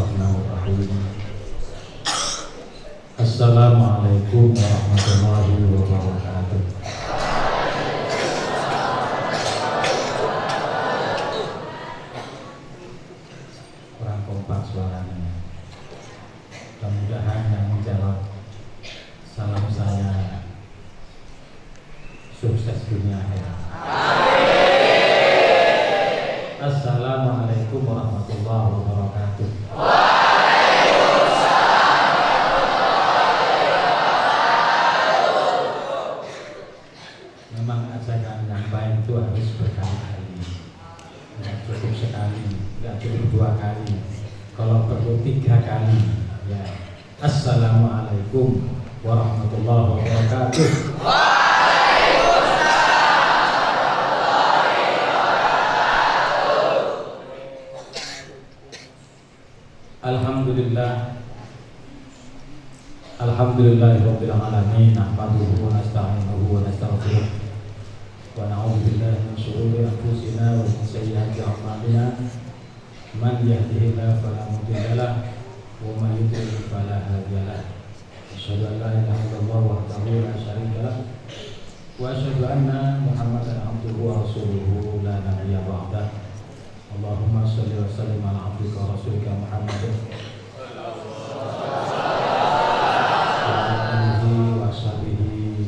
Bismillahirrahmanirrahim. Assalamualaikum warahmatullahi wabarakatuh. Kurang kompak suaranya. Mudah-mudahan yang menjawab salam saya sukses dunia akhirat. Assalamualaikum warahmatullahi wabarakatuh. Memang ajakan yang baik itu harus berkali-kali, tidak cukup sekali, tidak cukup 2 kali, kalau perlu 3 kali. Ya. Assalamualaikum warahmatullahi wabarakatuh. Alhamdulillahirabbil alamin, nahmaduhu wa nasta'inuhu wa nastaghfiruh wa na'udzu billahi min shururi anfusina wa min sayyiati a'malina. Man yahdihillahu fala mudilla lahu wa man yudlil fala hadiya lahu. Asyhadu an la ilaha illallah wahdahu la syarika lahu wa asyhadu anna Muhammadan abduhu wa rasuluhu la nabiyya ba'dahu. Allahumma shalli wa sallim ala abdika wa rasulika Muhammadin wa sahbihi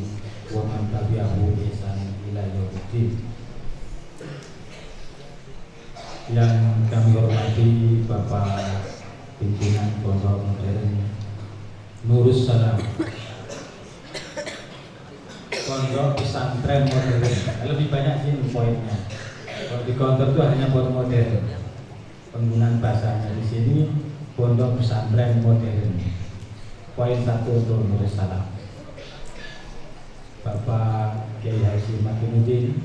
wa man tabi'ahu bi ihsan ila yaumiddin. Yang kami hormati Bapak Pimpinan Pondok Modern Nurus Salam, Pondok Pesantren Modern. Lebih banyak sih poinnya. Kalau di kantor itu hanya pondok modern, penggunaan bahasanya. Di sini Pondok Pesantren Modern. Poin 1 untuk Nurus Salam. Bapak Kiai Haji Makinuddin,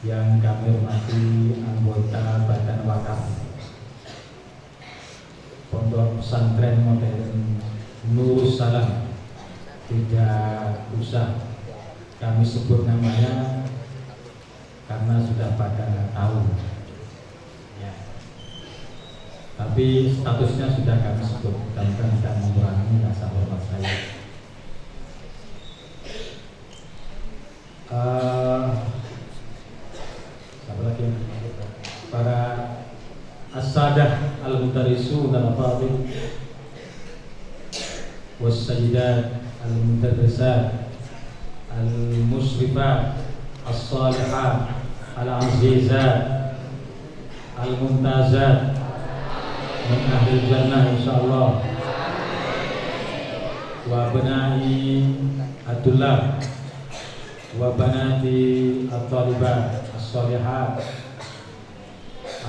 yang kami hormati anggota Badan Wakaf Pondok Pesantren Modern Nurus Salam, tidak usah kami sebut namanya karena sudah pada tahu ya. Tapi statusnya sudah kami sebut, mudah-mudahan tidak mengurangi rasa hormat saya. Siapa lagi? Para as-sadah al-mudarisun al-fadil was-sayyidat al-mudarrisat al-musrifat as-salihat al-azizat al-mumtazat min ahli jannah insyaallah, wa benai adullah wa banati at-talibat as-salihat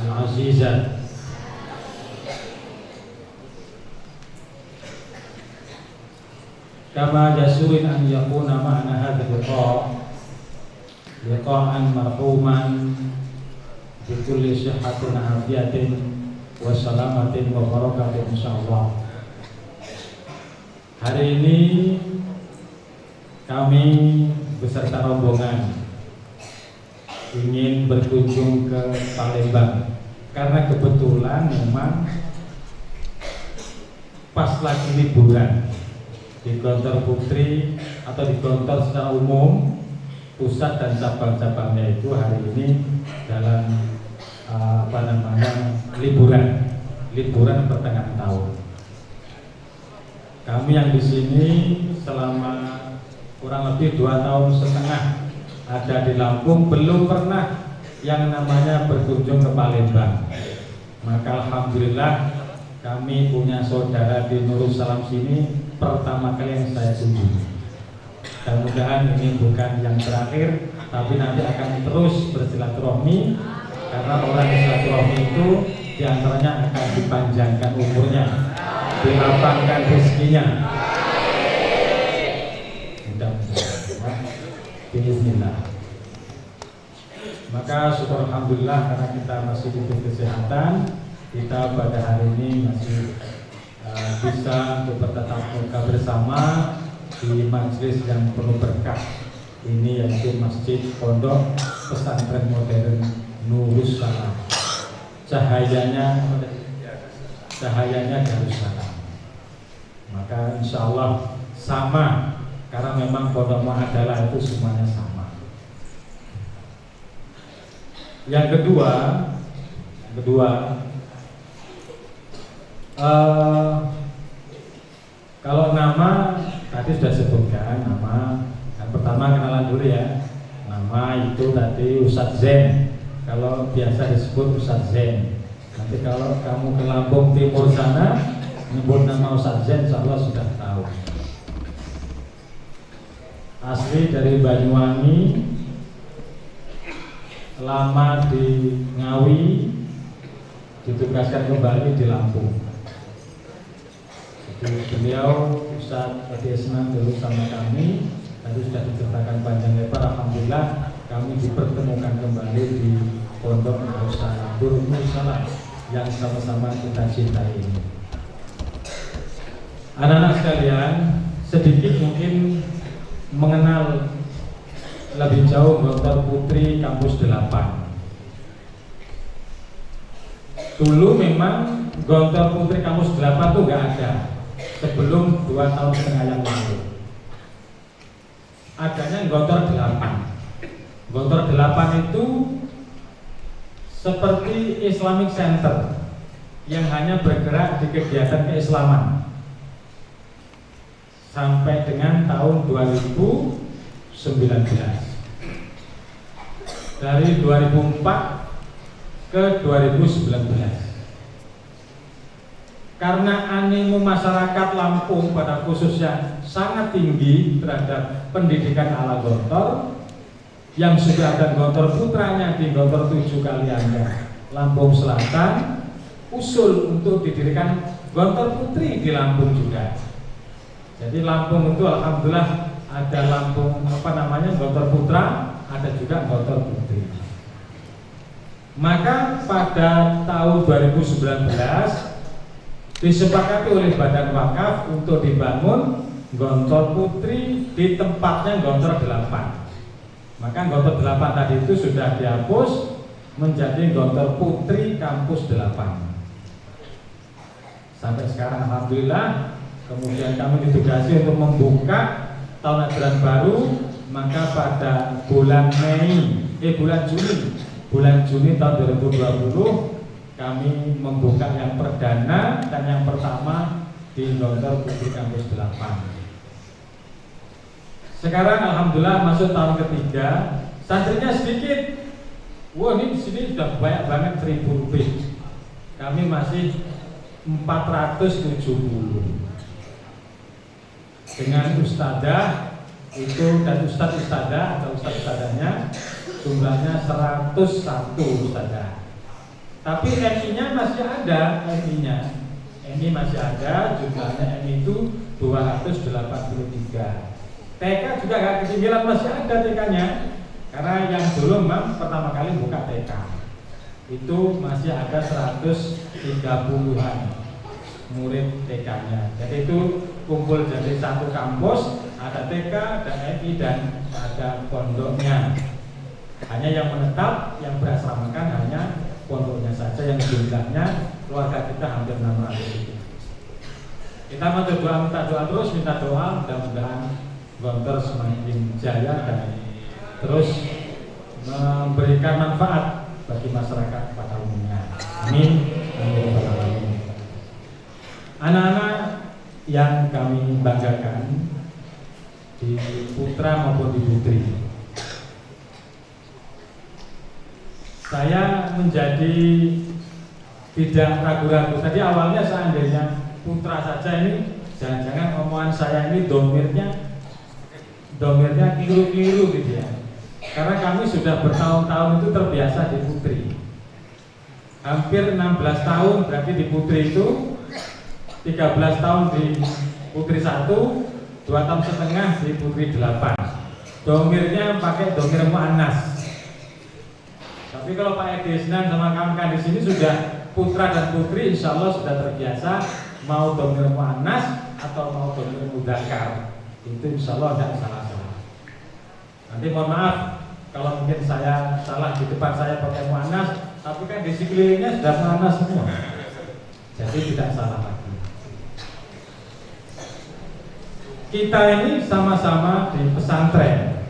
al-azizat. Kama jasurin an yakuna ma'na hadha liqa'an marhuman bikulli sihhatin afiyatin wa salamatin wa barakatin insyaallah. Hari ini kami beserta rombongan ingin berkunjung ke Palembang karena kebetulan memang pas lagi liburan di kantor Putri atau di kantor secara umum pusat dan cabang-cabangnya itu hari ini dalam liburan pertengahan tahun. Kami yang di sini selama kurang lebih 2,5 tahun ada di Lampung, belum pernah yang namanya berkunjung ke Palembang. Maka alhamdulillah kami punya saudara di Nurus Salam sini pertama kali yang saya kunjungi. Mudah-mudahan ini bukan yang terakhir, tapi nanti akan terus bersilaturahmi karena orang silaturahmi itu diantaranya akan dipanjangkan umurnya, dilapangkan rezekinya. Mudah-mudahan. Bismillah. Maka syukur alhamdulillah karena kita masih diberi kesehatan, kita pada hari ini masih bisa untuk bertatap muka bersama di majelis yang penuh berkah ini, yaitu Masjid Pondok Pesantren Modern Nurus Salam. Cahayanya cahayanya Darussalam. Maka insya Allah sama, karena memang Pondok Mu'adalah itu semuanya sama. Yang kedua, kalau nama tadi sudah sebutkan nama. Yang pertama kenalan dulu ya. Nama itu tadi Ustadz Zen. Kalau biasa disebut Ustadz Zen. Nanti kalau kamu ke Lampung Timur sana nyebut nama Ustadz Zen, insya Allah sudah tahu. Asli dari Banyuwangi, lama di Ngawi, ditugaskan kembali di Lampung. Jadi beliau Ustadz Edi Esnan dulu sama kami, tadi sudah diceritakan panjang lebar. Alhamdulillah kami dipertemukan kembali di Pondok Darussalam yang sama-sama kita cintai ini. Anak-anak sekalian, sedikit mungkin mengenal lebih jauh Gontor Putri Kampus 8. Dulu memang Gontor Putri Kampus 8 itu nggak ada sebelum 2,5 tahun yang lalu. Adanya Gontor 8. Gontor 8 itu seperti Islamic Center yang hanya bergerak di kegiatan keislaman sampai dengan tahun 2019. Dari 2004 ke 2019. Karena animo masyarakat Lampung pada khususnya sangat tinggi terhadap pendidikan ala Gontor, yang sudah ada Gontor putranya di Gontor 7 Kalianda Lampung Selatan, usul untuk didirikan Gontor Putri di Lampung juga. Jadi Lampung itu alhamdulillah ada Lampung Gontor Putra, ada juga Gontor Putri. Maka pada tahun 2019 disepakati oleh Badan Wakaf untuk dibangun Gontor Putri di tempatnya Gontor 8. Maka Gontor 8 tadi itu sudah dihapus menjadi Gontor Putri Kampus 8. Sampai sekarang alhamdulillah. Kemudian kami ditugasi untuk membuka tahun ajaran baru. Maka pada bulan Juni tahun 2020 kami membuka yang perdana dan yang pertama di Gontor Putri Kampus 8. Sekarang alhamdulillah masuk tahun ketiga, santrinya sedikit. Wah, ini di sini sudah banyak banget 1000 lebih. Kami masih 470. Dengan ustadzah itu dan ustadzah atau ustadzahnya jumlahnya 101 ustadzah. Tapi MI-nya masih ada, MI masih ada, jumlahnya MI itu 283. TK juga gak ketinggalan, masih ada TK-nya. Karena yang dulu memang pertama kali buka TK itu masih ada 130-an murid TK-nya. Jadi itu kumpul jadi satu kampus, ada TK, ada MI dan ada pondoknya. Hanya yang menetap, yang berasramakan hanya pondoknya saja, yang jumlahnya keluarga kita hampir 600. Kita minta doa terus, minta doa mudah-mudahan Gontor semakin jaya dan terus memberikan manfaat bagi masyarakat pada umumnya. Amin. Anak-anak yang kami banggakan di putra maupun di putri, saya menjadi tidak ragu-ragu. Tadi awalnya seandainya putra saja ini, jangan-jangan omongan saya ini domirnya keliru-keliru gitu ya. Karena kami sudah bertahun-tahun itu terbiasa di putri. Hampir 16 tahun berarti di putri itu, 13 tahun di putri 1, 2 tahun setengah di putri 8. Domirnya pakai domir muannas. Tapi kalau Pak Edi Esnan sama kawan-kawan di sini sudah putra dan putri, insya Allah sudah terbiasa mau domir muannas atau mau domir mudzakkar. Itu insya Allah tidak salah-salah. Nanti mohon maaf kalau mungkin saya salah, di depan saya pakai muannas, tapi kan di sekelilingnya sudah muannas semua. Jadi berarti tidak salah lagi. Kita ini sama-sama di pesantren,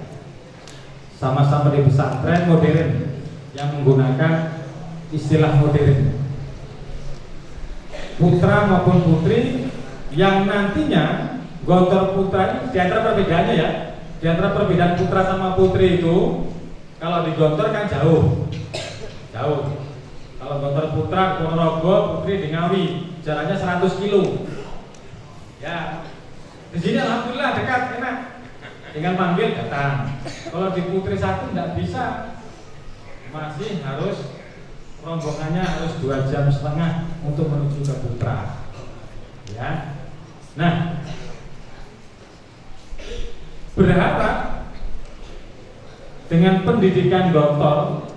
sama-sama di pesantren modern yang menggunakan istilah modern, putra maupun putri, yang nantinya gontor putra ini di antara perbedaannya ya, di antara perbedaan putra sama putri itu, kalau digontor kan jauh. Kalau gontor putra Ponorogo, putri di Ngawi, jaraknya 100 kilo. Ya, di sini alhamdulillah dekat, enak, tinggal panggil datang. Kalau di putri satu tidak bisa, masih harus rombongannya harus 2,5 jam untuk menuju ke putra. Ya, nah, berharap dengan pendidikan gontor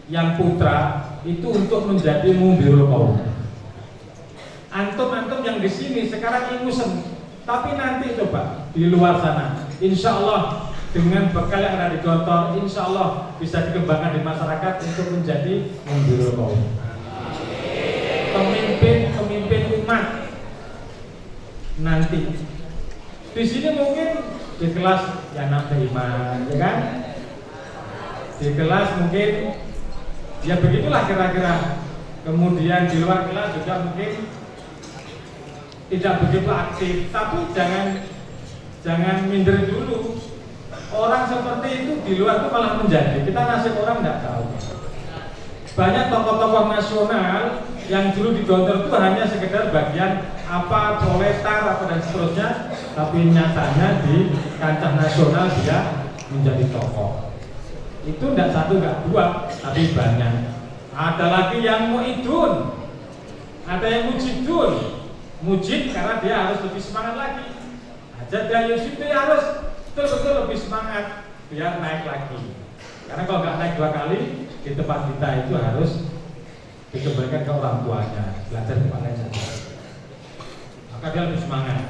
yang putra itu untuk menjadi mundirul qaum. Antum yang di sini sekarang ingusen, tapi nanti coba di luar sana, insya Allah dengan bekal yang ada di gontor, insya Allah bisa dikembangkan di masyarakat untuk menjadi mundirul qaum, pemimpin umat. Nanti di sini mungkin di kelas yang 6 ya kan, di kelas mungkin ya begitulah kira-kira. Kemudian di luar kelas juga mungkin tidak begitu aktif, tapi jangan minder dulu. Orang seperti itu di luar itu malah menjadi, kita nasib orang tidak tahu. Banyak tokoh-tokoh nasional yang dulu di gontor itu hanya sekedar bagian apa, proletar apa dan seterusnya, tapi nyatanya di kancah nasional dia menjadi tokoh. Itu tidak satu, tidak dua, tapi banyak. Ada lagi yang mu'idun, ada yang mujidun. Mujid karena dia harus lebih semangat lagi. Jadi Yusuf itu harus betul-betul lebih semangat biar naik lagi. Karena kalau nggak naik 2 kali di tempat kita itu harus dikembalikan ke orang tuanya, belajar kepada saja. Maka dia lebih semangat.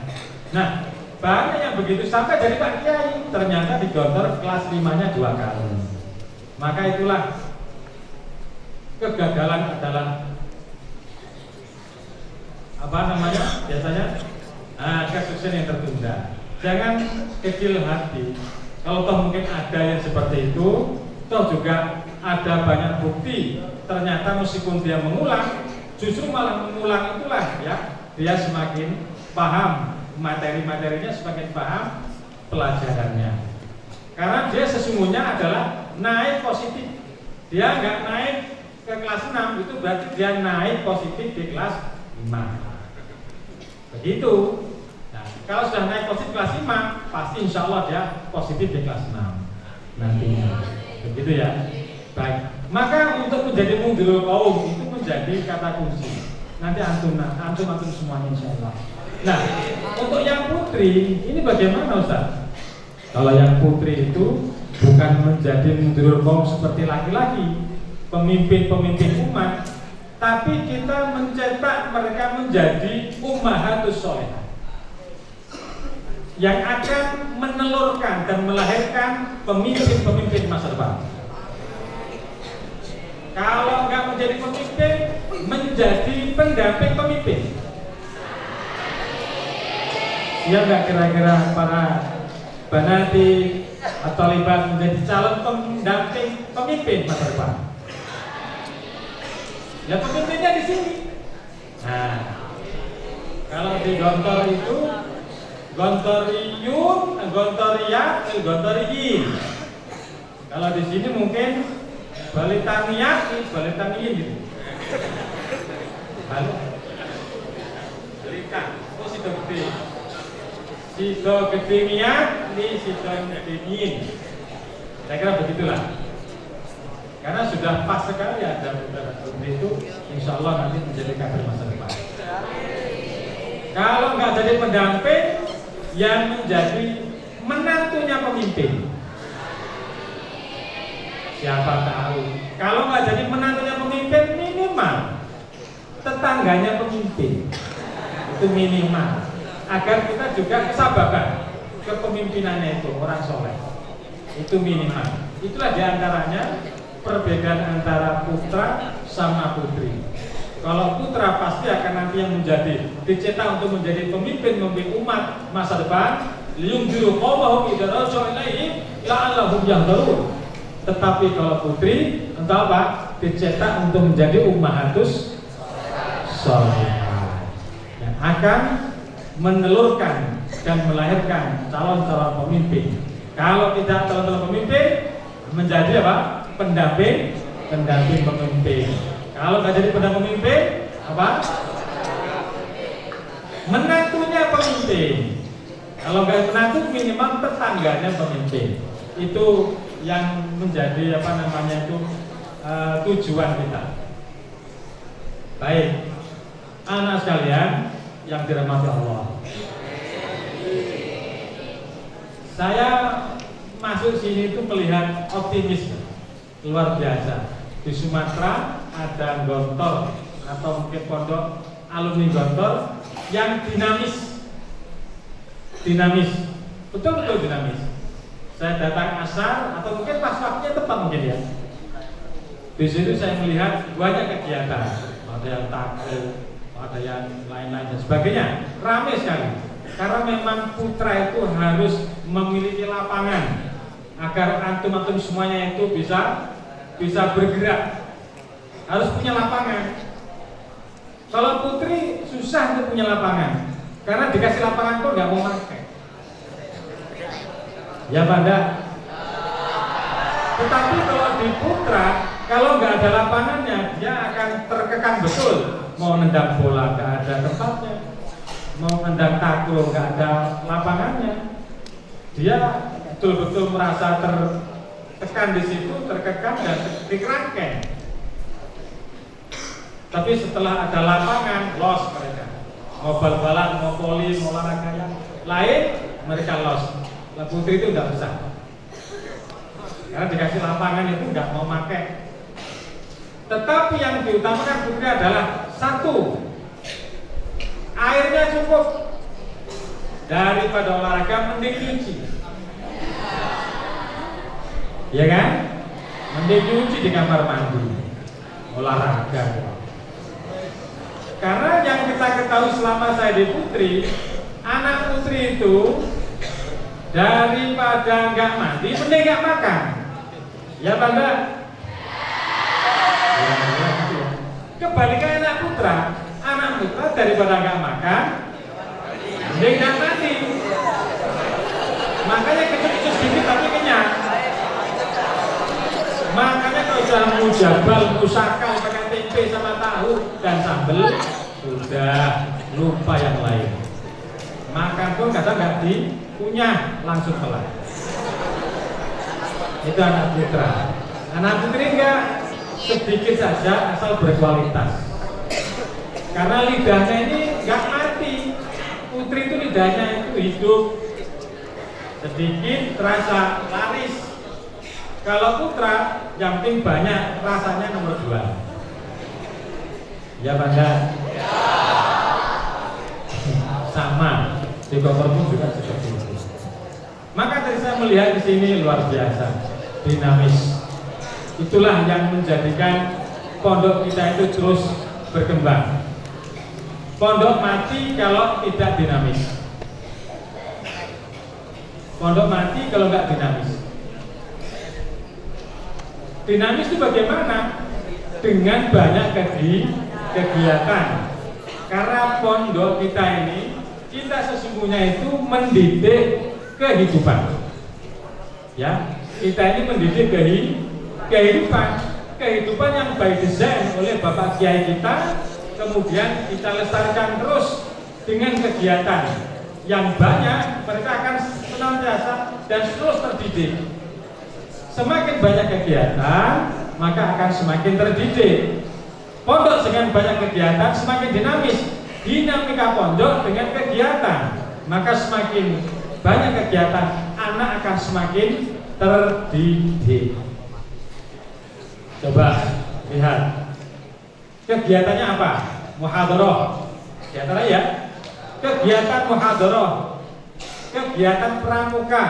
Nah, banyak yang begitu sampai dari Pak Kiai ternyata digontor kelas 5-nya 2 kali. Maka itulah kegagalan adalah apa namanya biasanya kesuksesan yang tertunda. Jangan kecil hati. Kalau toh mungkin ada yang seperti itu, toh juga ada banyak bukti. Ternyata meskipun dia mengulang, justru malah mengulang itulah ya, dia semakin paham materi-materinya, semakin paham pelajarannya. Karena dia sesungguhnya adalah naik positif. Dia nggak naik ke kelas 6, itu berarti dia naik positif di kelas 5. Begitu. Nah, kalau sudah naik positif kelas 5, pasti insya Allah dia positif di kelas 6 nantinya. Begitu ya. Baik. Maka untuk menjadi mundirul qaum itu menjadi kata kunci. Nanti antum semuanya insya Allah. Nah, untuk yang putri ini bagaimana Ustaz? Kalau yang putri itu bukan menjadi mundirul qaum seperti laki-laki, pemimpin umat, tapi kita mencetak mereka menjadi ummahatus sholihah yang akan menelurkan dan melahirkan pemimpin-pemimpin masa depan. Kalau nggak menjadi pemimpin, menjadi pendamping pemimpin. Ya nggak kira-kira para banati atau libat menjadi calon pendamping pemimpin masa depan? Ya pemimpinnya di sini. Nah, kalau di gontor itu gontoriyun, gontoriyat, gontoriyin. Kalau di sini mungkin balitaniyat, balitaniyin gitu. Lalu balikan, oh sido gede, sido gede niat, ini sido gede yin. Saya kira begitulah. Karena sudah pas sekali ada itu, insya Allah nanti menjadi kader masa depan. Kalau nggak jadi pendamping, yang menjadi menantunya pemimpin. Siapa tahu? Kalau nggak jadi menantunya pemimpin, minimal tetangganya pemimpin. Itu minimal. Agar kita juga kesabaran kepemimpinannya itu orang soleh. Itu minimal. Itulah diantaranya perbedaan antara putra sama putri. Kalau putra pasti akan nanti yang dicetak untuk menjadi pemimpin umat masa depan. Liyunziru qaumahum idza raja'u ilaihim la'allahum yahdharun. Tetapi kalau putri untuk apa? Dicetak untuk menjadi ummahatus sholihah yang akan menelurkan dan melahirkan calon-calon pemimpin. Kalau tidak calon-calon pemimpin, menjadi apa? Pendamping pemimpin. Kalau nggak jadi pendamping pemimpin, apa? Menantunya pemimpin. Kalau nggak menantu, minimal tetangganya pemimpin. Itu yang menjadi apa namanya itu tujuan kita. Baik, anak sekalian yang dirahmati Allah. Saya masuk sini itu melihat optimis luar biasa. Di Sumatera ada Gontor atau mungkin pondok alumni Gontor yang dinamis, betul-betul dinamis. Saya datang asar atau mungkin pas waktunya tepat mungkin ya. Di situ saya melihat banyak kegiatan, ada yang takut, ada yang lain-lain dan sebagainya, ramai sekali. Karena memang putra itu harus memiliki lapangan agar antum-antum semuanya itu bisa bergerak, harus punya lapangan. Kalau putri susah untuk punya lapangan, karena dikasih lapangan pun nggak mau pakai. Ya pada. Tetapi kalau di putra, kalau nggak ada lapangannya, dia akan terkekang betul. Mau nendang bola nggak ada tempatnya, mau nendang takraw nggak ada lapangannya. Dia betul-betul merasa tertekan di situ, terkekang dan dikerangkeng. Tapi setelah ada lapangan, los mereka. Mau bal-balan, mau poli, mau olahraga yang lain, mereka los. Lah putri itu nggak usah. Karena dikasih lapangan itu nggak mau pakai. Tetapi yang diutamakan putri adalah satu, airnya cukup. Daripada olahraga mending nyuci. Ya kan? Mending nyuci di kamar mandi. Olahraga. Karena yang kita ketahui selama saya di putri, anak putri itu daripada nggak mandi, mending nggak makan. Ya bangga. Kebalikan anak putra daripada nggak makan, mending nggak mandi. Makanya kecil-kecil sedikit tapi kenyang. Makanya kalau sudah mujabal, musakal pakai tempe sama tahu dan sambal, sudah lupa yang lain. Makan pun kadang nggak dikunyah, langsung telan. Itu anak putra. Anak putri enggak, sedikit saja asal berkualitas. Karena lidahnya ini nggak mati. Putri itu lidahnya itu hidup. Sedikit terasa laris. Kalau putra yang penting banyak, rasanya nomor 2. Ya bangga. Sama di Bogor pun juga seperti itu. Maka dari saya melihat di sini luar biasa, dinamis. Itulah yang menjadikan pondok kita itu terus berkembang. Pondok mati kalau tidak dinamis. Pondok mati kalau nggak dinamis. Dinamis itu bagaimana? Dengan banyak kegiatan. Karena pondok kita ini, kita sesungguhnya itu mendidik kehidupan. Ya, kita ini mendidik kehidupan yang by design oleh Bapak Kiai kita. Kemudian kita lestarikan terus dengan kegiatan yang banyak. Mereka akan senantiasa dan terus terdidik. Semakin banyak kegiatan, maka akan semakin terdidik. Pondok dengan banyak kegiatan semakin dinamis. Dinamika pondok dengan kegiatan, maka semakin banyak kegiatan, anak akan semakin terdidik. Coba lihat kegiatannya apa? Muhadharah. Kegiatan ya? Kegiatan muhadharah, kegiatan pramuka.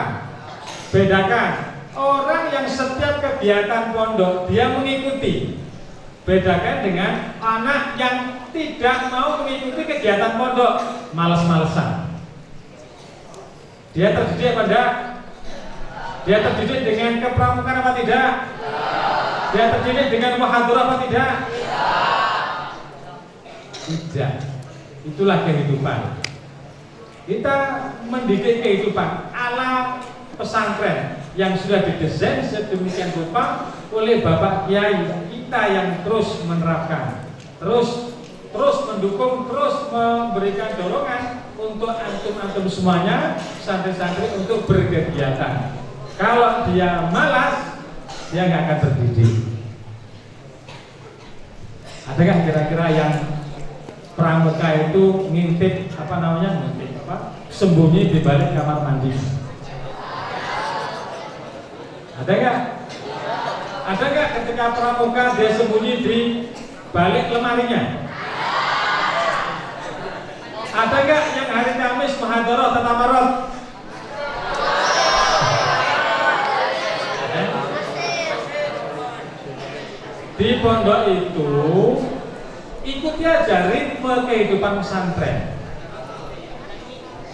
Bedakan orang yang setiap kegiatan pondok dia mengikuti, Bedakan dengan anak yang tidak mau mengikuti kegiatan pondok, malas-malesan. Dia terdidik apa tidak? Dia terdidik dengan kepramukaan apa tidak? Dia terdidik dengan muhadharah apa tidak? Tidak. Itulah kehidupan. Kita mendidik kehidupan ala pesantren yang sudah didesain sedemikian rupa oleh Bapak Kiai kita yang terus menerapkan, terus mendukung, terus memberikan dorongan untuk antum-antum semuanya, santri-santri untuk berkegiatan. Kalau dia malas, dia nggak akan terdidik. Adakah kira-kira yang pramuka itu ngintip sembunyi di balik kamar mandi? Ada nggak? Ada nggak ketika pramuka dia sembunyi di balik lemarinya? Ada nggak yang hari Kamis muhadharah tatamarot? Di pondok itu ikuti aja ritme kehidupan pesantren.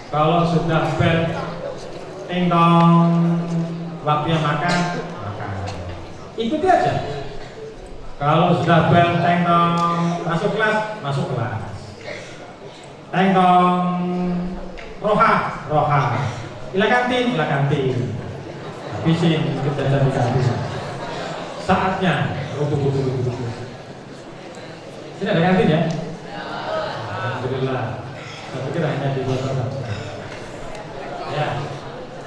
Kalau sudah bel tengkong waktunya makan, ikuti aja. Kalau sudah bel tengkong masuk kelas. Tengkong roha. Ila kantin. Habisin ikut jajan di kantin. Saatnya Sini ada kantin ya? Alhamdulillah. Saya pikir hanya di luar. Ya.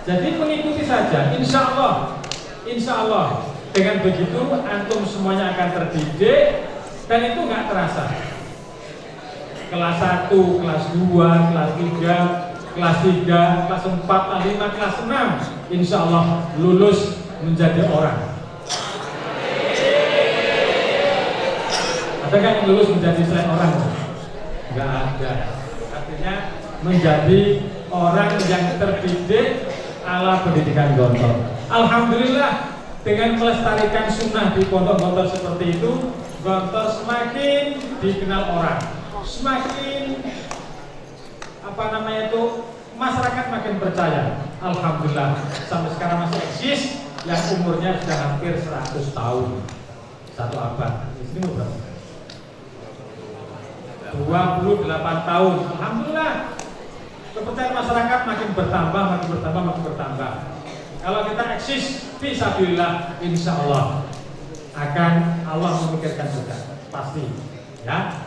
Jadi mengikuti saja. Insya Allah dengan begitu antum semuanya akan terdidik dan itu nggak terasa. Kelas 1, kelas 2, kelas 3, kelas 3, kelas 4, kelas 5, kelas 6 insya Allah lulus menjadi orang. Ada yang lulus menjadi selain orang? Enggak ada. Artinya menjadi orang yang terdidik ala pendidikan Gontor. Alhamdulillah dengan melestarikan sunnah di pondok-pondok seperti itu, Gontor semakin dikenal orang, semakin masyarakat makin percaya. Alhamdulillah sampai sekarang masih eksis yang umurnya sudah hampir 100 tahun, 1 abad. Di sini berapa? 28 tahun. Alhamdulillah kepercayaan masyarakat makin bertambah. Kalau kita eksis fisabilillah, insya Allah akan Allah memikirkan juga, pasti ya.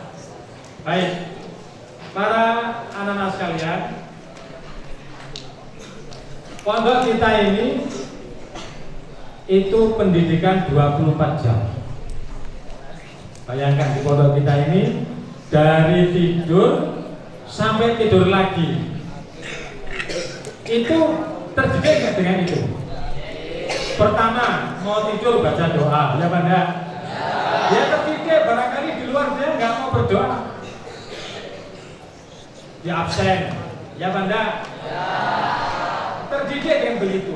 Baik, para anak-anak sekalian, pondok kita ini itu pendidikan 24 jam. Bayangkan di pondok kita ini dari tidur sampai tidur lagi itu terdidik nggak dengan itu? Pertama mau tidur baca doa, ya Banda? Dia terdidik, barangkali di luar dia nggak mau berdoa, dia absen, ya Banda? Terdidik dengan begitu.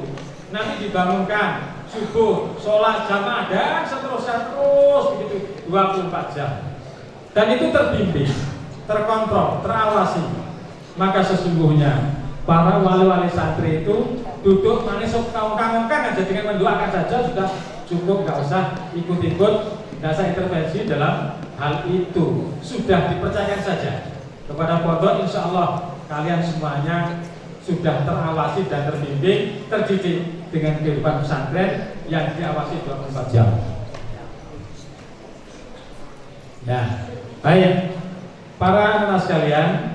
Nanti dibangunkan subuh, sholat jamaah dan seterusnya terus begitu 24 jam. Dan itu terbimbing, terkontrol, terawasi. Maka sesungguhnya para wali-wali santri itu duduk manis kangkang-kangkang aja dengan mendoakan saja sudah cukup, nggak usah ikut-ikut, nggak usah intervensi dalam hal itu. Sudah dipercayakan saja kepada pondok, insya Allah kalian semuanya sudah terawasi dan terbimbing, terdidik dengan kehidupan pesantren yang diawasi 24 jam. Ya. Baik, para anak sekalian,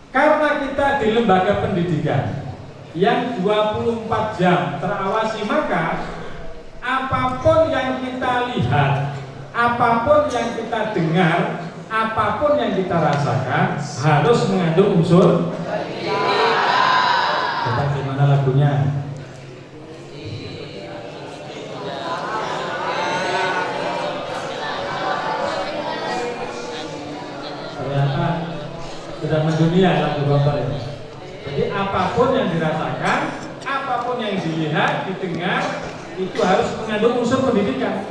karena kita di lembaga pendidikan yang 24 jam terawasi, maka apapun yang kita lihat, apapun yang kita dengar, apapun yang kita rasakan harus mengandung unsur. Coba gimana lagunya? Sudah mendunia lagu Gontor ini. Jadi apapun yang dirasakan, apapun yang dilihat, didengar, itu harus mengandung unsur pendidikan.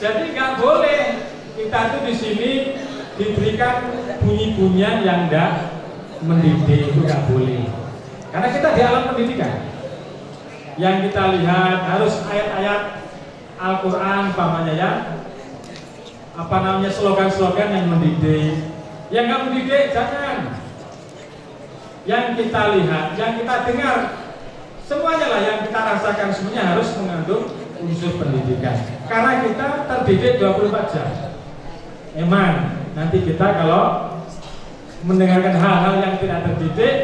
Jadi nggak boleh kita tuh di sini diberikan bunyi-bunyian yang enggak mendidik, itu nggak boleh. Karena kita di alam pendidikan. Yang kita lihat harus ayat-ayat Al-Quran, umpamanya ya, slogan-slogan yang mendidik. Yang nggak mendidik jangan. Yang kita lihat, yang kita dengar, semuanya lah yang kita rasakan semuanya harus mengandung unsur pendidikan. Karena kita terdidik 24 jam. Emang nanti kita kalau mendengarkan hal-hal yang tidak terdidik,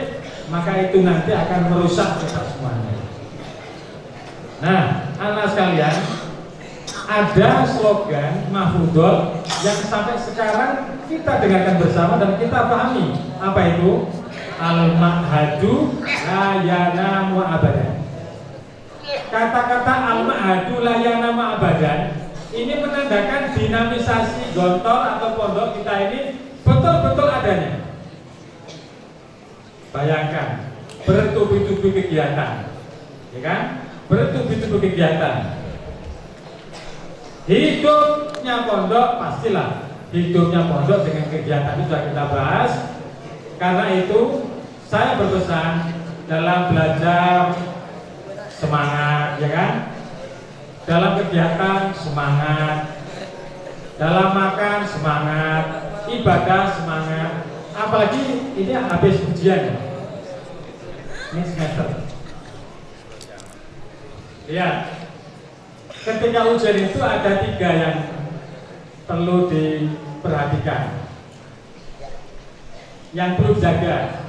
maka itu nanti akan merusak kita semuanya. Nah, anak sekalian, ada slogan mahfudhah yang sampai sekarang kita dengarkan bersama dan kita pahami. Apa itu? Al-ma'hadu la yanamu abadan. Kata-kata al-ma'hadu la yanamu abadan ini menandakan dinamisasi gontor atau pondok kita ini betul-betul adanya. Bayangkan, bertubi-tubi kegiatan, ya kan? Bertubi-tubi kegiatan. Hidupnya pondok pastilah hidupnya pondok dengan kegiatan itu sudah kita bahas. Karena itu saya berpesan dalam belajar semangat, ya kan? Dalam kegiatan semangat, dalam makan semangat, ibadah semangat. Apalagi ini habis ujian, ini semester. Ya, ketika ujian itu ada 3 yang perlu diperhatikan, yang perlu dijaga.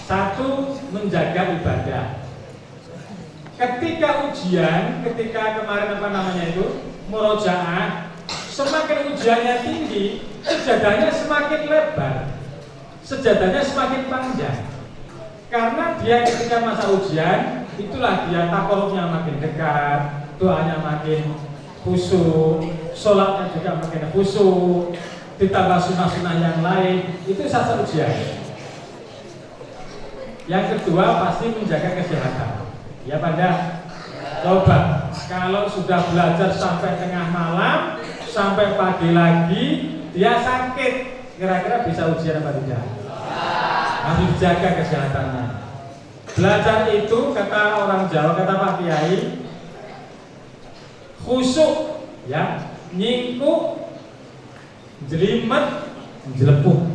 1, menjaga ibadah. Ketika ujian, ketika kemarin murojaah, semakin ujiannya tinggi, sejadahnya semakin lebar, sejadahnya semakin panjang. Karena dia ketika masa ujian, itulah dia takorubnya makin dekat, doanya makin khusyuk, sholatnya juga makin khusyuk, ditambah sunnah-sunnah yang lain, itu saat ujian. Yang kedua pasti menjaga kesehatan. Ya pada coba kalau sudah belajar sampai tengah malam, sampai pagi lagi, dia sakit, kira-kira bisa ujian apa tidak? Harus dijaga kesehatannya. Belajar itu kata orang Jawa, kata Pak Kiai, khusyuk, ya, nyingkuk, jelimet, jelepuk.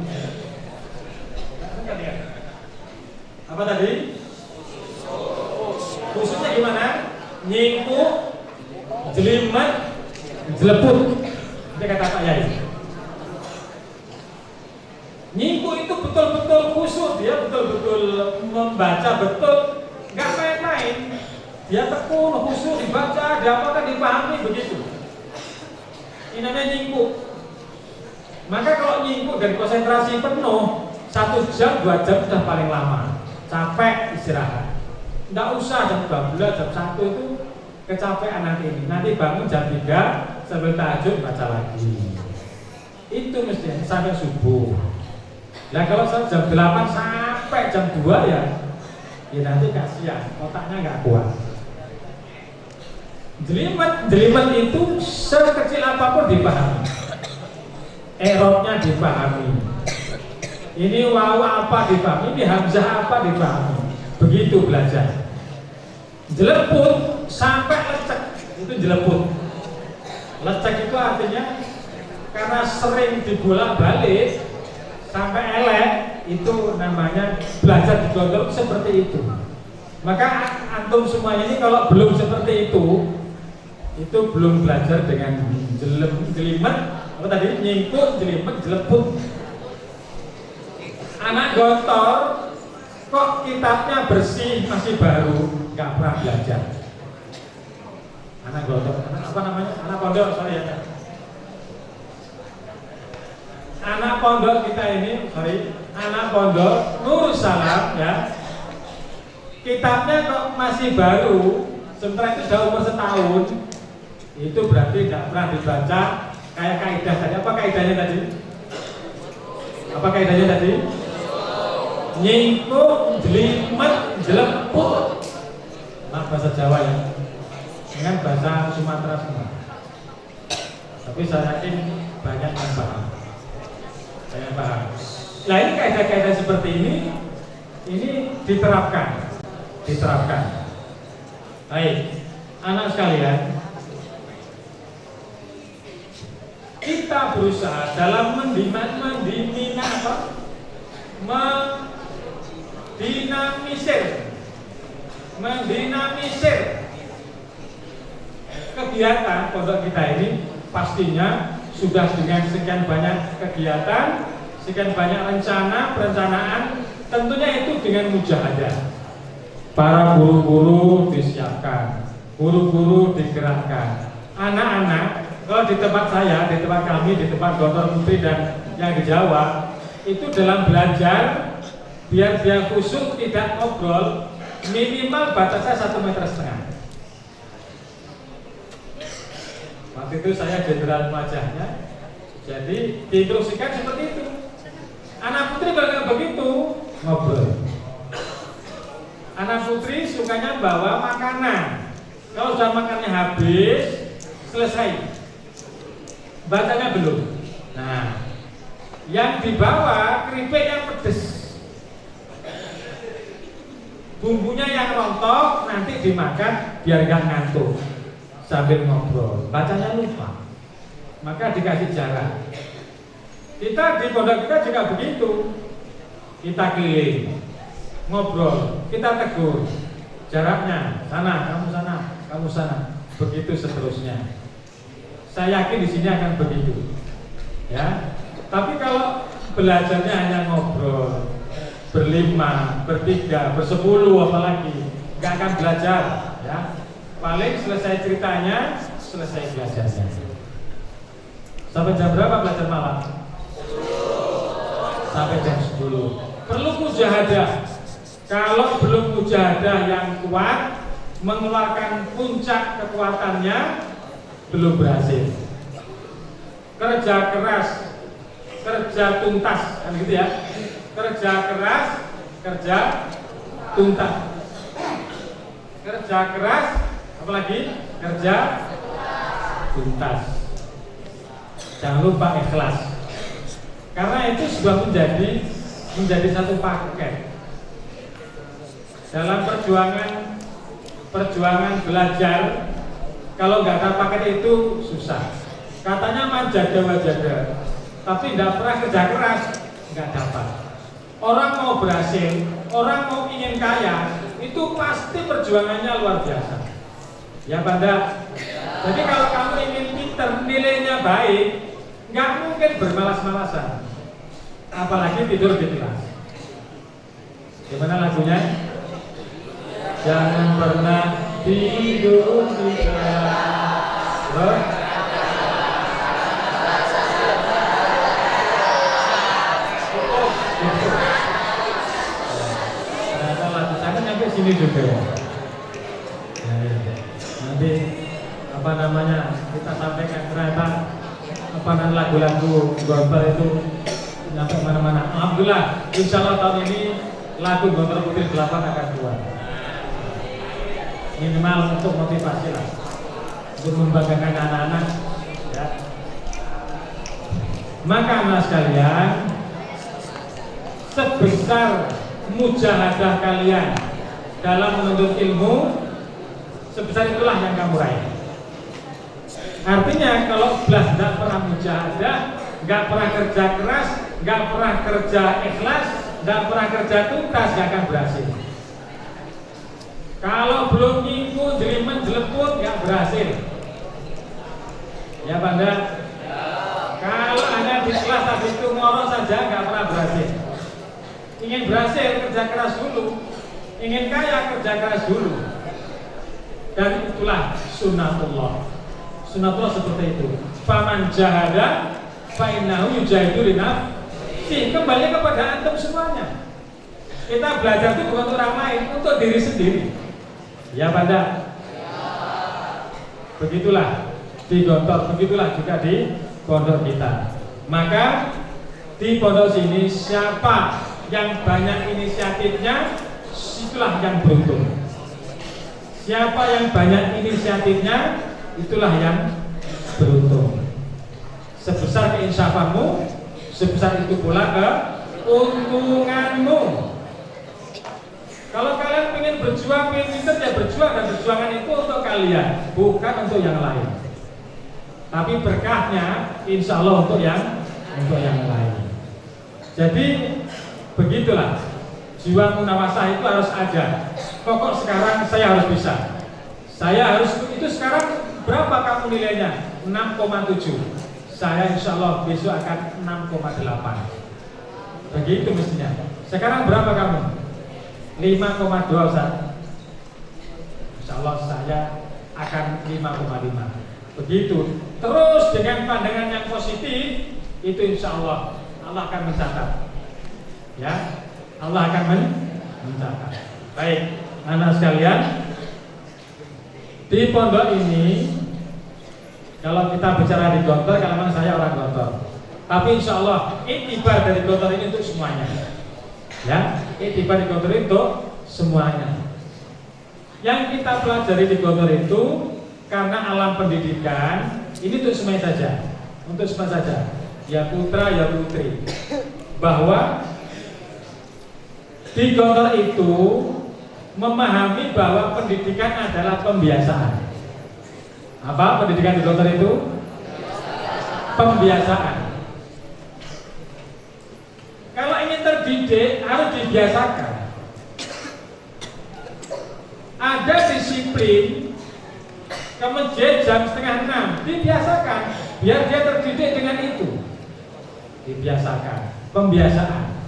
Apa tadi? Khusyuknya gimana? Nyingkuk, jelimet, jelepuk. Itu kata Pak Kiai. Nyingkuk itu betul-betul khusyuk, dia betul-betul membaca betul, nggak main-main. Dia tekun, khusyuk, dibaca, diapakan, dipahami begitu. Ini namanya nyingkuk. Maka kalau nyingkuk dan konsentrasi penuh, 1 jam, 2 jam sudah paling lama. Capek, istirahat. Nggak usah jam 12, jam 1 itu kecapean nanti ini. Nanti bangun jam 3 sambil tahajud baca lagi. Itu mestinya sampai subuh. Nah kalau jam 8 sampai jam 2 ya nanti kasihan, otaknya nggak kuat. Jelimet itu sekecil apapun dipahami, erotnya dipahami, ini wawu apa dipahami, ini hamzah apa dipahami. Begitu belajar. Jeleput sampai lecek, itu jeleput. Lecek itu artinya karena sering dibolak-balik sampai elek, itu namanya belajar di gontor seperti itu. Maka antum semuanya ini kalau belum seperti itu belum belajar dengan jelimet, apa tadi, nyingkuk, jelimet, jeleput. Anak gontor kok kitabnya bersih masih baru, nggak pernah belajar. Anak gontor, anak pondok, sorry ya. Anak pondok kita ini, anak pondok Nurus Salam ya. Kitabnya kok masih baru, sementara itu sudah umur setahun, itu berarti tidak pernah dibaca kayak kaidah tadi. Apa kaidahnya tadi? Apa kaidahnya tadi? Nyingkuk, jelimet, jeleput. Nah, bahasa Jawa ya, dengan bahasa Sumatera semua. Tapi saya yakin banyak yang paham. Saya paham. Nah ini kaidah-kaidah seperti ini diterapkan. Baik, anak sekalian, kita berusaha dalam mendinamisir kegiatan pondok kita ini. Pastinya sudah dengan sekian banyak kegiatan, sekian banyak perencanaan, tentunya itu dengan mujahadah. Para guru-guru disiapkan, guru-guru digerakkan, anak-anak kalau di tempat saya, di tempat kami, di tempat Dr. Putri dan yang di Jawa, itu dalam belajar biar khusyuk tidak ngobrol, minimal batasnya 1,5 meter. Waktu itu saya jenderal wajahnya, jadi diinstruksikan seperti itu. Anak putri kalau nggak begitu ngobrol. Anak putri sukanya bawa makanan. Kalau sudah makannya habis, selesai. Bacanya belum. Nah, yang dibawa keripik yang pedes, bumbunya yang rontok, nanti dimakan biar gak ngantuk. Sambil ngobrol, bacanya lupa, maka dikasih jarak. Kita di pondok kita juga begitu. Kita keliling, ngobrol, kita tegur, jaraknya sana, kamu sana, begitu seterusnya. Saya yakin di sini akan begitu, ya. Tapi kalau belajarnya hanya ngobrol, berlima, bertiga, bersepuluh, apalagi nggak akan belajar, ya. Paling selesai ceritanya, selesai belajarnya. Sampai jam berapa belajar malam? Sampai jam 10. Perlu mujahadah. Kalau belum mujahadah yang kuat, mengeluarkan puncak kekuatannya, belum berhasil. Kerja keras, kerja tuntas, kan gitu ya. Kerja keras, kerja tuntas. Kerja keras, apalagi kerja tuntas. Jangan lupa ikhlas. Karena itu sudah menjadi satu paket. Dalam perjuangan belajar, kalau nggak ada paket itu susah. Katanya manjada-wajada, tapi tidak pernah kerja keras, nggak dapat. Orang mau berhasil, orang mau ingin kaya, itu pasti perjuangannya luar biasa. Ya Banda. Jadi kalau kamu ingin pinter, nilainya baik, nggak mungkin bermalas-malasan, apalagi tidur di kelas. Gimana lagunya? Jangan pernah tidur di kelas. Ternyata lagu saya nyampe sini juga. Nanti kita sampaikan ternyata lagu-lagu gospel itu nyampe mana-mana. Alhamdulillah, insya Allah tahun ini lagu Gontor Putri 8 akan keluar. Minimal untuk motivasi lah, untuk membanggakan anak-anak, ya. Maka anak sekalian, sebesar mujahadah kalian dalam menuntut ilmu, sebesar itulah yang kamu raih. Artinya kalau belas tidak pernah mujahadah, nggak pernah kerja keras, nggak pernah kerja ikhlas, nggak pernah kerja tuntas, nggak akan berhasil. Kalau belum nyinggung, jelimen, jeleput, nggak berhasil. Ya Banda. Kalau Anda di kelas tadi itu ngorok saja, nggak pernah berhasil. Ingin berhasil, kerja keras dulu. Ingin kaya, kerja keras dulu. Dan itulah sunnatullah. Sunnatullah seperti itu. Faman jahada fa'innahu yujahidu linafsihi. Kembali kepada antum semuanya. Kita belajar itu bukan untuk orang lain, untuk diri sendiri. Ya Banda. Begitulah di Gontor, begitulah juga di pondok kita. Maka di pondok sini siapa yang banyak inisiatifnya, itulah yang beruntung. Siapa yang banyak inisiatifnya, itulah yang beruntung. sebesar keinsafanmu, sebesar itu pula keuntunganmu. Kalau kalian ingin berjuang, ingin pintar, ya berjuang, dan perjuangan itu untuk kalian, bukan untuk yang lain. Tapi berkahnya insya Allah untuk yang lain. Jadi begitulah, jiwa munawasah itu harus ada. Pokok sekarang saya harus bisa. Saya harus itu sekarang berapa kamu nilainya? 6,7. Saya insya Allah besok akan 6,8. Begitu mestinya. Sekarang berapa kamu? 5,2 Ustaz. Insya Allah saya akan 5,5. Begitu. Terus dengan pandangan yang positif, itu insya Allah akan mencatat. Ya, Allah akan mencatat. Baik, anak sekalian, di pondok ini, kalau kita bicara di Gontor, kalau memang saya orang Gontor, tapi insya Allah iktibar dari Gontor ini untuk semuanya. Ya, iktibar di Gontor itu semuanya. Yang kita pelajari di Gontor itu karena alam pendidikan ini untuk semuanya saja, untuk semua saja, ya putra ya putri, bahwa di Gontor itu memahami bahwa pendidikan adalah pembiasaan. Apa pendidikan di Gontor itu? Pembiasaan. Kalau ingin terdidik harus dibiasakan. Ada disiplin ke masjid jam 5:30, dibiasakan biar dia terdidik dengan itu. Dibiasakan, pembiasaan.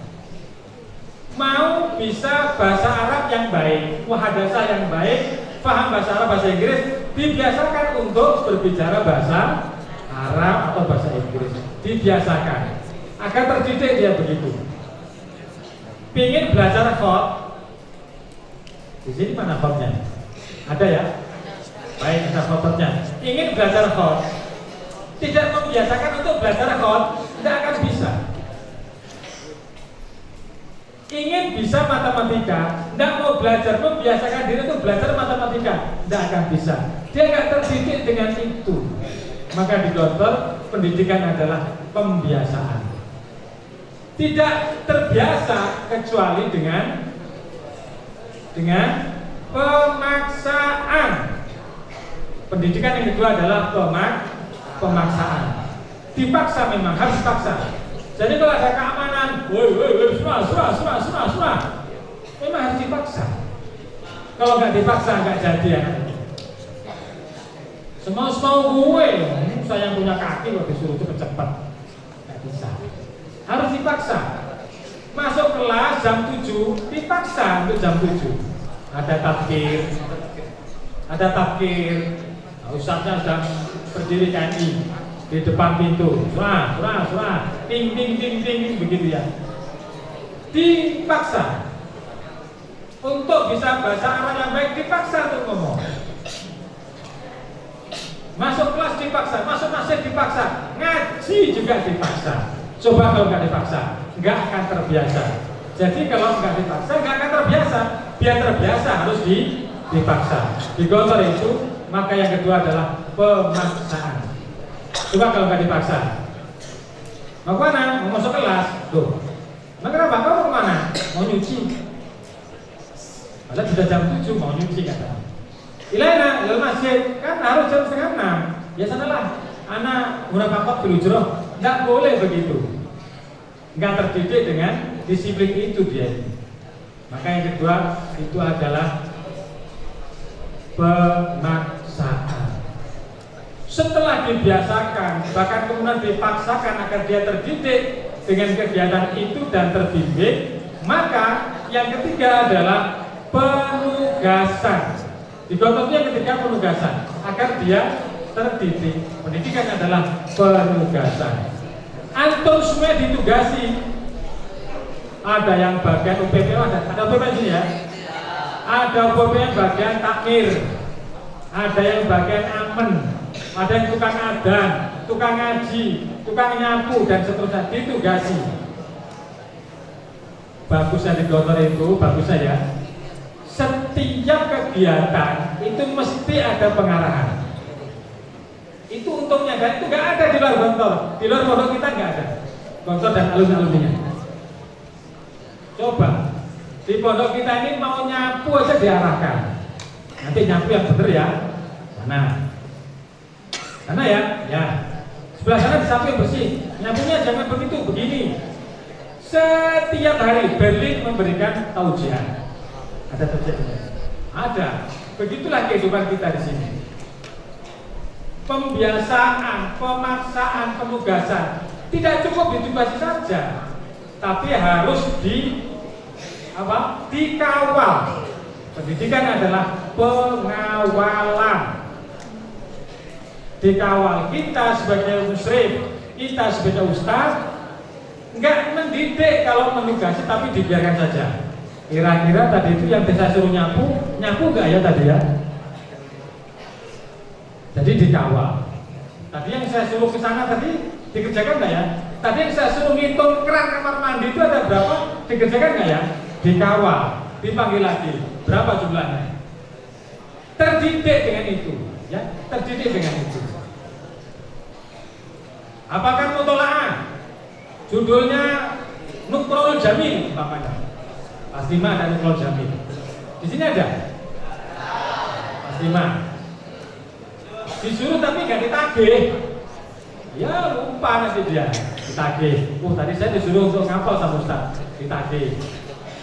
Mau bisa bahasa Arab yang baik, muhadasah yang baik, paham bahasa Arab, bahasa Inggris, dibiasakan untuk berbicara bahasa Arab atau bahasa Inggris. Dibiasakan agar terdidik dia begitu. Pingin belajar khot, di sini mana khotnya? Ada ya? Baik, ada khotnya. Ingin belajar khot, tidak membiasakan untuk belajar khot, tidak akan bisa. Ingin bisa matematika, tidak mau belajar, membiasakan diri untuk belajar matematika, tidak akan bisa. Dia nggak terdidik dengan itu. Maka di Gontor pendidikan adalah pembiasaan. Tidak terbiasa kecuali dengan pemaksaan. Pendidikan yang kedua adalah pemaksaan. Dipaksa, memang harus dipaksa. Jadi kalau ada keamanan, surah, memang harus dipaksa. Kalau nggak dipaksa nggak jadi ya. Semau gue, saya yang punya kaki kok disuruh cepet-cepet, nggak bisa. Harus dipaksa. Masuk kelas jam 7, dipaksa untuk jam 7. Ada takbir, ustaznya sedang berdiri KNI di depan pintu, surah, ting, begitu ya. Dipaksa untuk bisa bahasa Arab yang baik, dipaksa untuk ngomong. Masuk kelas dipaksa, masuk masjid dipaksa, ngaji juga dipaksa. Coba kalau nggak dipaksa, nggak akan terbiasa. Jadi kalau nggak dipaksa, nggak akan terbiasa. Biar terbiasa harus dipaksa. Di Gontor itu, maka yang kedua adalah pemaksaan. Coba kalau nggak dipaksa, mau kemana? Mau masuk kelas, tuh. Nah kenapa? Kamu mau kemana? Mau nyuci. Padahal sudah jam 7 mau nyuci kata. Ilana, ilal masjid kan harus jam 5:30. Ya sanalah, anak guna pangkot berujroh. Nggak boleh begitu. Nggak terdidik dengan disiplin itu dia. Maka yang kedua itu adalah pemaksaan. Setelah dibiasakan, bahkan kemudian dipaksakan agar dia terdidik dengan kegiatan itu dan terbimbing, maka yang ketiga adalah penugasan. Di Gontor yang ketiga penugasan, agar dia terdidik. Pendidikan adalah penugasan. Antum semua ditugasi. Ada yang bagian UPP, ada UPP sini ya. Ada UPP yang bagian takmir, ada yang bagian amen, ada yang tukang adan, tukang ngaji, tukang nyapu dan seterusnya, ditugasi. Bagusnya di Gontor itu, bagusnya ya, setiap kegiatan itu mesti ada pengarahan. Itu untuk untungnya, dan itu nggak ada di luar Gontor. Di luar pondok kita nggak ada Gontor dan alumni-alumninya. Coba di pondok kita ini mau nyapu aja diarahkan. Nanti nyapu yang bener ya, mana ya. Sebelah sana disapu yang bersih. Nyapunya jangan begitu, begini. Setiap hari Berlin memberikan taujiah. Ada taujiahnya? Ada. Begitulah kehidupan kita di sini. Pembiasaan, pemaksaan, penugasan tidak cukup ditugasi saja, tapi harus dikawal. Pendidikan adalah pengawalan. Dikawal. Kita sebagai musyrif, kita sebagai ustaz, enggak mendidik kalau menugasi, tapi dibiarkan saja. Kira-kira tadi itu yang saya suruh nyapu enggak ya tadi ya? Jadi dikawal. Tadi yang saya suruh ke sana tadi dikerjakan enggak ya? Tadi yang saya suruh ngitung keran kamar mandi itu ada berapa? Dikerjakan enggak ya? Dikawal. Dipanggil lagi. Berapa jumlahnya? Terdidik dengan itu, ya. Terdidik dengan itu. Apakah mutola'ah? Judulnya Nukrul Jamil umpamanya. Pasti ada Nukrul Jamil. Di sini ada? Pasti disuruh tapi nggak ditagih. Ya lupa nanti dia ditagih. Tadi saya disuruh untuk ngapal sama Ustaz, ditagih.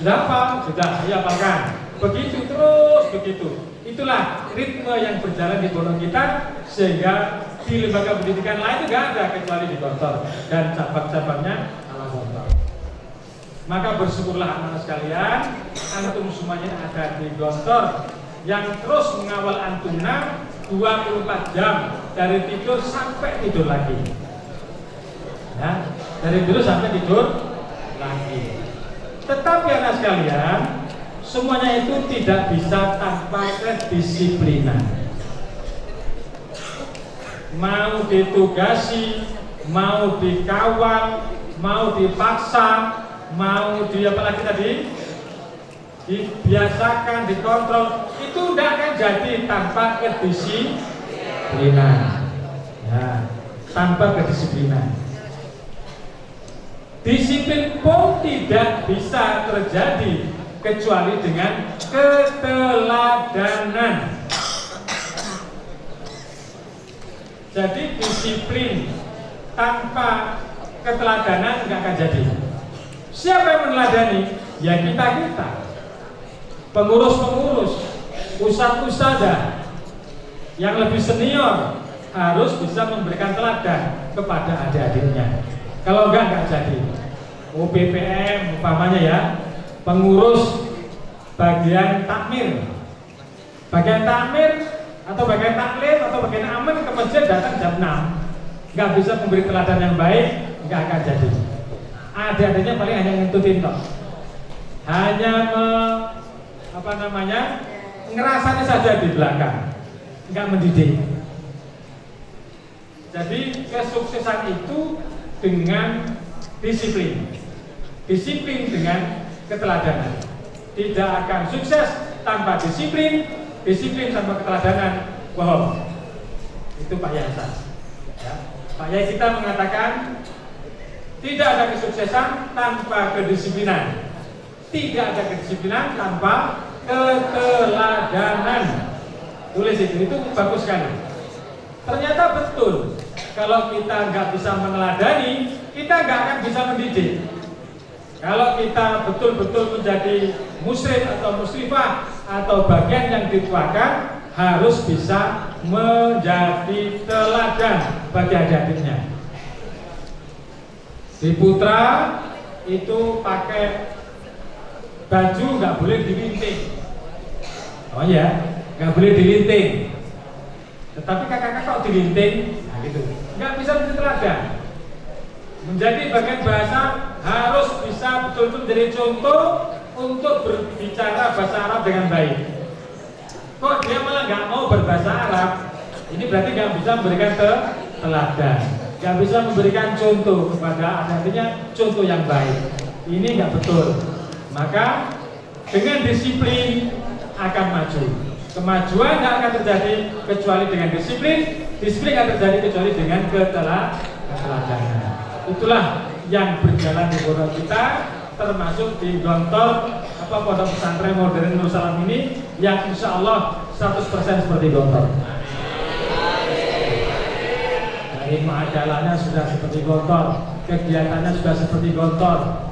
Sudah apa? Sudah, ya apalkan. Begitu terus begitu. Itulah ritme yang berjalan di pondok kita, sehingga di lembaga pendidikan lain itu nggak ada kecuali di Gontor dan cabang-cabangnya ala Gontor. Maka bersyukurlah anak-anak sekalian, antum semuanya ada di Gontor yang terus mengawal antumna 24 jam dari tidur sampai tidur lagi. Ya, dari tidur sampai tidur lagi. Tetapi anak sekalian, semuanya itu tidak bisa tanpa kedisiplinan. Mau ditugasi, mau dikawal, mau dipaksa, mau apalagi tadi dibiasakan, dikontrol, itu tidak akan jadi tanpa kedisiplinan. Ya, tanpa kedisiplinan. Disiplin pun tidak bisa terjadi kecuali dengan keteladanan. Jadi disiplin tanpa keteladanan nggak akan jadi. Siapa yang meneladani? Ya kita. Pengurus-pengurus, ustadz-ustadzah yang lebih senior harus bisa memberikan teladan kepada adik-adiknya. Kalau enggak jadi. UPPM umpamanya ya, pengurus bagian takmir atau bagian taklim atau bagian aman ke masjid datang jam 6, nggak bisa memberi teladan yang baik, nggak akan jadi. Adik-adiknya paling hanya ngentutin toh, hanya ngerasanya saja di belakang, nggak mendidik. Jadi kesuksesan itu dengan disiplin dengan keteladanan. Tidak akan sukses tanpa disiplin tanpa keteladanan, bohong. Itu Pak Yansa. Ya. Pak Yai kita mengatakan tidak ada kesuksesan tanpa kedisiplinan. Tidak ada kedisiplinan tanpa keteladanan. Tulis itu bagus sekali. Ternyata betul. Kalau kita nggak bisa meneladani, kita nggak akan bisa mendidik. Kalau kita betul-betul menjadi musyrif atau musyrifah atau bagian yang dituakan, harus bisa menjadi teladan bagi adik-adiknya. Di Putra itu pakai baju nggak boleh dilinting. Oh ya, nggak boleh dilinting. Tetapi kakak-kakak kok dilinting, nah gitu. Nggak bisa menjadi teladan. Menjadi bagian bahasa harus bisa betul-betul menjadi contoh untuk berbicara bahasa Arab dengan baik. Kok dia malah nggak mau berbahasa Arab? Ini berarti nggak bisa memberikan teladan, nggak bisa memberikan contoh kepada adik-adiknya, contoh yang baik. Ini nggak betul. Maka dengan disiplin akan maju. Kemajuan tidak akan terjadi kecuali dengan disiplin. Disiplin akan terjadi kecuali dengan keteladanan. Itulah yang berjalan di pondok kita, termasuk di Gontor pondok pesantren modern Nur Salam ini, yang insya Allah 100% seperti Gontor. Dari majalahnya sudah seperti Gontor, kegiatannya sudah seperti Gontor,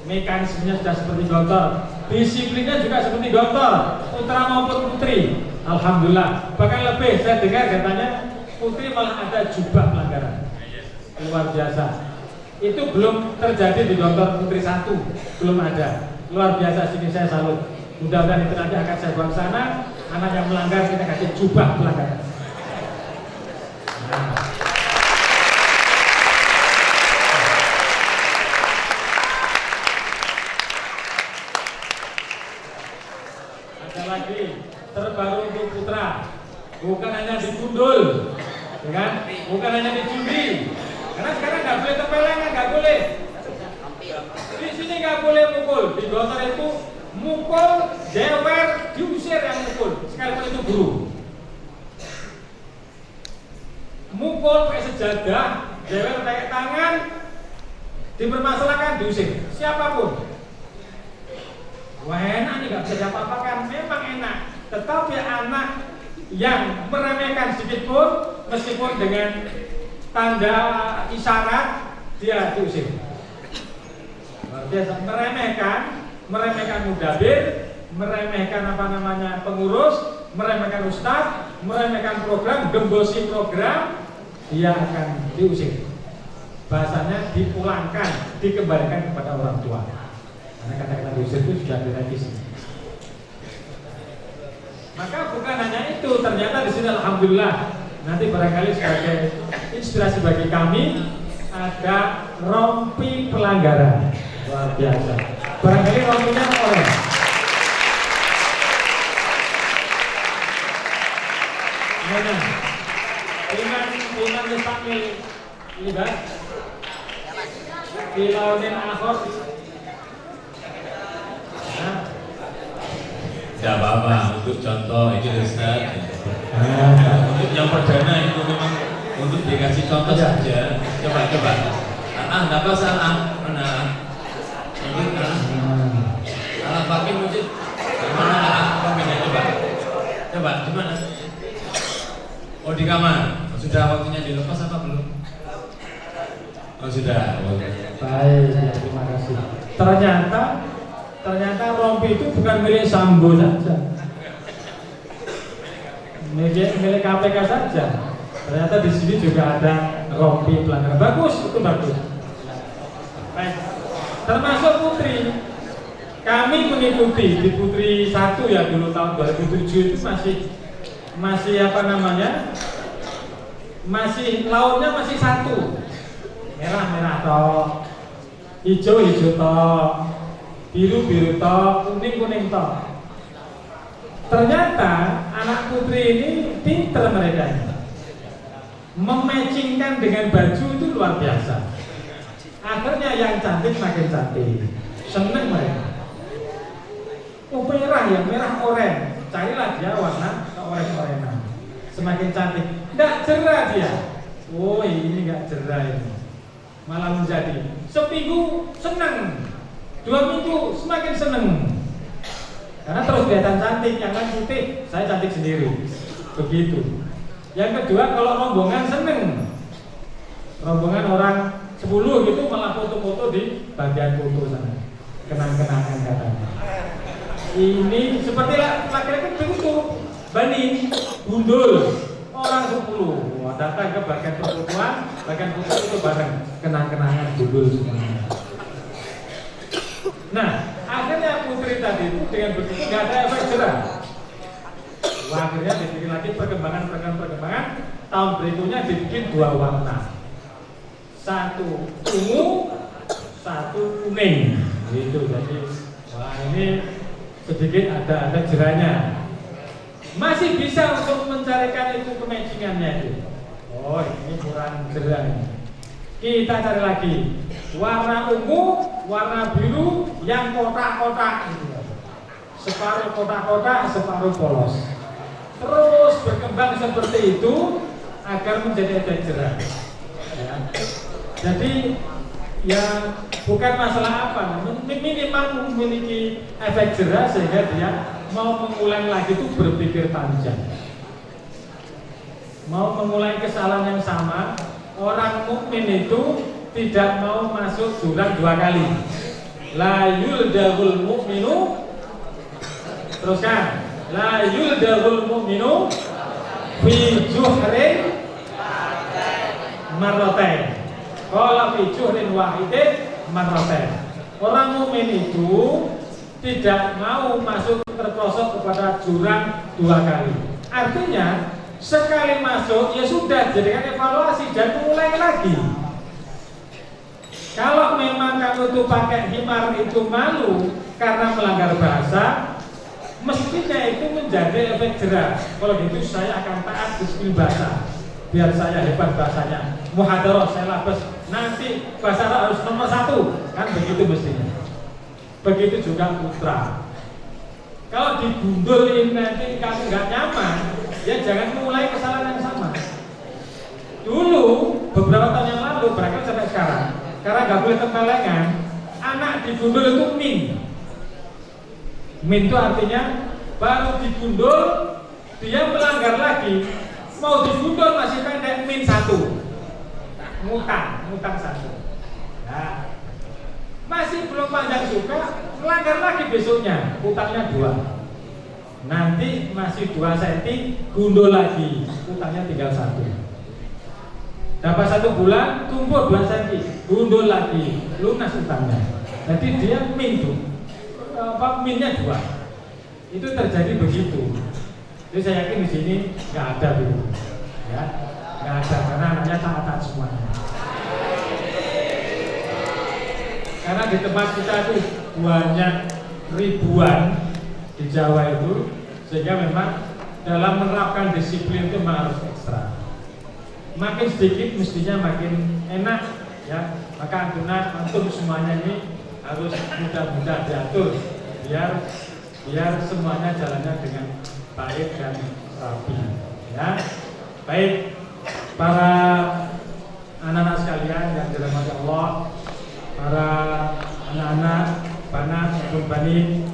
mekanismenya sudah seperti Gontor, disiplinnya juga seperti Gontor, putra maupun putri. Alhamdulillah, bahkan lebih, saya dengar katanya putri malah ada jubah pelanggaran. Luar biasa. Itu belum terjadi di Gontor Putri 1, belum ada. Luar biasa, sini saya salut. Mudah-mudahan itu nanti akan saya bawa ke sana. Anak yang melanggar kita kasih jubah pelanggaran. Ada lagi terbaru untuk putra, bukan hanya di Gundul, ya kan? Bukan hanya di Jumbi. Karena sekarang nggak boleh tempelengan, nggak boleh. Di sini nggak boleh mukul. Di Gontor itu mukul, jewer, diusir yang mukul. Sekalipun itu guru. Mukul pakai sejadah, jewer pakai tangan, dipermasalahkan, diusir. Siapapun. Wah enak nih, nggak bisa diapa-apakan. Memang enak. Tetapi anak yang meremehkan sedikit pun, meskipun dengan tanda isyarat, dia diusir. Biasa meremehkan mudabir, meremehkan pengurus, meremehkan ustaz, meremehkan program, gembosi program, dia akan diusir. Bahasanya dipulangkan, dikembalikan kepada orang tua. Karena kata-kata diusir itu sudah direvisi. Maka bukan hanya itu, ternyata di sini alhamdulillah nanti barangkali sebagai inspirasi bagi kami ada rompi pelanggaran. Luar biasa. Barangkali rompinya orang. Mana? Iman Mustaqil libat. Di launin akhor. Tidak apa-apa, untuk contoh ini Ustaz. Untuk yang perdana itu memang untuk dikasih contoh saja. Coba. Nggak apa salah. Mana? Salah pakai musik. Mana? Coba, gimana? Oh di kamar. Sudah waktunya dilepas apa belum? Oh sudah. Baik, terima kasih. Ternyata rompi itu bukan milik Sambo saja, milik KPK saja. Ternyata di sini juga ada rompi pelanggaran. Bagus, itu bagus. Baik. Termasuk putri. Kami mengikuti di Putri 1 ya dulu tahun 2007 itu masih masih lautnya masih satu. Merah toh, hijau toh, biru toh, kuning toh. Ternyata anak putri ini pintar mereka, mematchingkan dengan baju itu luar biasa. Akhirnya yang cantik makin cantik, seneng mereka. Oh merah ya, merah oranye, carilah dia warna keoranye-oranyan, semakin cantik. Nggak cerah dia. Oh ini nggak cerah ini, malah menjadi seminggu seneng, 2 minggu semakin seneng. Karena terus kelihatan cantik, yang lain putih, saya cantik sendiri. Begitu. Yang kedua, kalau rombongan seneng, rombongan orang 10 gitu malah foto-foto di bagian foto sana, kenang-kenangan katanya. Ini seperti laki-laki begitu, Bani, Gundul, orang 10 datang ke bagian perempuan, bagian foto itu bareng, kenang-kenangan Gundul semuanya. Nah, akhirnya putri tadi itu dengan begitu nggak ada efek jerah. Wah, akhirnya dibikin lagi perkembangan. Tahun berikutnya dibikin 2 warna, 1 ungu, 1 kuning. Gitu. Jadi, wah ini sedikit ada jerahnya. Masih bisa untuk mencarikan itu kematchingannya itu. Oh, ini kurang jerah. Kita cari lagi warna ungu, warna biru yang kotak-kotak gitu. Separuh kotak-kotak, separuh polos. terus berkembang seperti itu agar menjadi efek jerah. Ya. Jadi ya bukan masalah apa, minimal memiliki efek jerah sehingga dia mau mengulang lagi itu berpikir panjang. Mau mengulangi kesalahan yang sama, orang mukmin itu tidak mau masuk jurang 2 kali. La yuldahul mu'minu, teruskan, la yuldahul mu'minu fi juhrin marratain. Qala fi juhrin wahidin marratain. Orang mukmin itu tidak mau masuk terprosok kepada jurang 2 kali. Artinya sekali masuk ya sudah, jadikan evaluasi dan mulai lagi. Kalau memang kamu itu pakai himar itu malu karena melanggar bahasa, mestinya itu menjadi efek jerah. Kalau gitu saya akan taat disiplin bahasa, biar saya hebat bahasanya. Muhadharah saya labes, nanti bahasa harus nomor 1, kan begitu mestinya. Begitu juga putra. Kalau digundul nanti kamu nggak nyaman, ya jangan mulai kesalahan yang sama. Dulu beberapa tahun yang lalu, bahkan sampai sekarang, karena nggak boleh kemelengan, anak digundul itu min. Min itu artinya baru digundul dia melanggar lagi, mau digundul masih pendek min 1, ngutang 1. Nah, masih belum panjang juga, melanggar lagi besoknya, utangnya 2. Nanti masih 2 cm, gundul lagi, utangnya tinggal 1. Dapat 1 bulan, tumbuh 2 cm, gundul lagi, lunas utangnya. Jadi dia min tuh, minnya 2. Itu terjadi begitu. Jadi saya yakin di sini nggak ada gitu, ya, nggak ada karena anaknya taat semuanya. Karena di tempat kita itu banyak ribuan di Jawa itu, sehingga memang dalam menerapkan disiplin itu memang harus ekstra. Makin sedikit mestinya makin enak, ya. Maka antum semuanya ini harus mudah-mudah diatur biar semuanya jalannya dengan baik dan rapi, ya. Baik, para anak-anak sekalian yang dirahmati Allah, para anak-anak, banat maupun bani,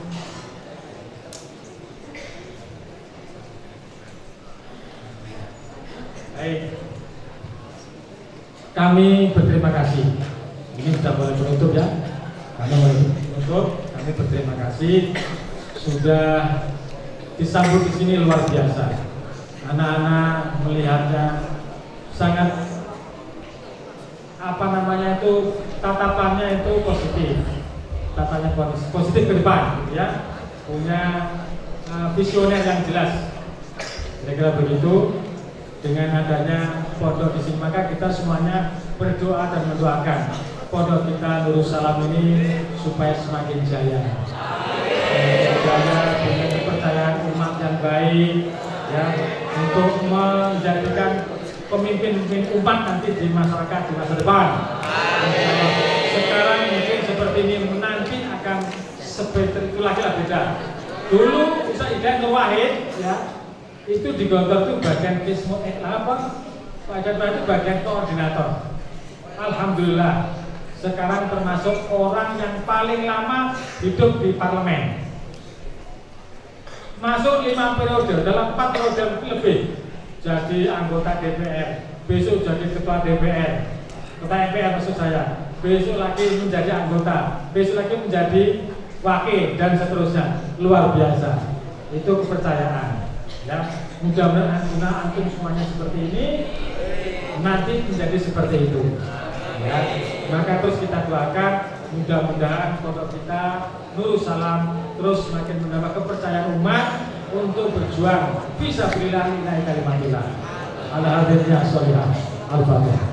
baik, kami berterima kasih. Ini sudah boleh menutup, ya. Kami boleh menutup. Kami berterima kasih sudah disambut di sini luar biasa. Anak-anak melihatnya sangat tatapannya itu positif, tatanya positif ke depan, gitu ya. Punya visioner yang jelas. Kira-kira begitu. Dengan adanya pondok di sini, maka kita semuanya berdoa dan mendoakan pondok kita Nurul Salam ini supaya semakin jaya. Jaya dengan kepercayaan umat yang baik, ya, untuk menjadikan pemimpin umat nanti di masyarakat di masa depan. Sekarang mungkin seperti ini, nanti akan seperti itu lagi lah beda. Dulu Ustaz Idan Nur Wahid, ya, itu di Gontor itu bagian kismu itu bagian koordinator. Alhamdulillah sekarang termasuk orang yang paling lama hidup di parlemen. Masuk 5 periode, dalam 4 periode lebih jadi anggota DPR, besok jadi ketua DPR, ketua MPR maksud saya, besok lagi menjadi anggota, besok lagi menjadi wakil dan seterusnya. Luar biasa. Itu kepercayaan. Ya, mudah-mudahan antum semuanya seperti ini, nanti menjadi seperti itu. Ya, maka terus kita doakan mudah-mudahan pondok kita Nurul Salam terus semakin menambah kepercayaan umat untuk berjuang bisa berilah ilahi kalimatillah. Ala hadirnya sholihah. Al-Fatihah.